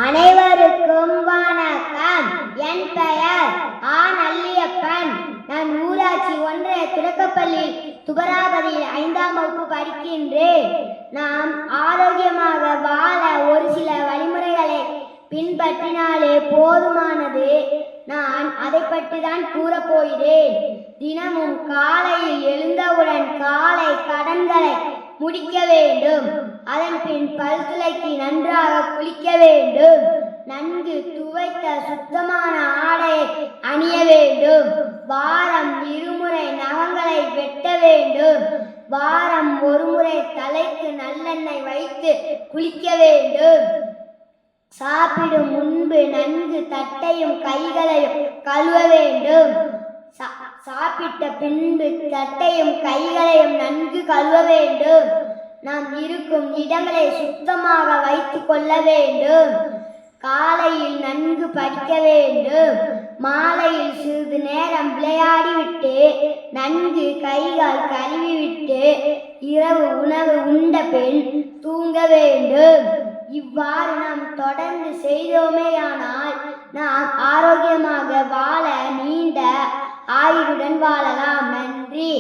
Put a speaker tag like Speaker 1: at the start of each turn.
Speaker 1: அனைவருக்கும் வணக்கம். என் பெயர் நல்லியப்பன். நான் ஊராட்சி ஒன்றிய துவக்கப்பள்ளியில் துபராபதியில் 5ஆம் வகுப்பு படிக்கின்றேன். நாம் ஆரோக்கியமாக வாழ ஒரு சில வழிமுறைகளை பின்பற்றினாலே போதுமானது. நான் அதை பற்றி தான் கூறப்போகிறேன். தினமும் காலையில் எழுந்தவுடன் காலை கடன்களை முடிக்க வேண்டும். அதன் பின் பல் துலக்கி நன்றாக குளிக்க வேண்டும். நன்கு துவைத்த சுத்தமான ஆடையை அணிய வேண்டும். வாரம் 2 முறை நகங்களை வெட்ட வேண்டும். வாரம் 1 முறை தலைக்கு நல்லெண்ணெய் வைத்து குளிக்க வேண்டும். சாப்பிடும் முன்பு நன்கு தட்டையும் கைகளையும் கழுவ வேண்டும். சாப்பிட்ட பின்பு தட்டையும் கைகளையும் நன்கு கழுவ வேண்டும். நாம் இருக்கும் இடங்களை சுத்தமாக வைத்துக் கொள்ள வேண்டும். காலையில் நன்கு படிக்க வேண்டும். மாலையில் சிறிது நேரம் விளையாடிவிட்டு நன்கு கைகால் கழுவிவிட்டு இரவு உணவு உண்ட பின் தூங்க வேண்டும். இவ்வாறு நாம் தொடர்ந்து செய்தோமேயானால் நாம் ஆரோக்கியமாக வாழ நீண்ட ஆயுளுடன் வாழலாம். நன்றி.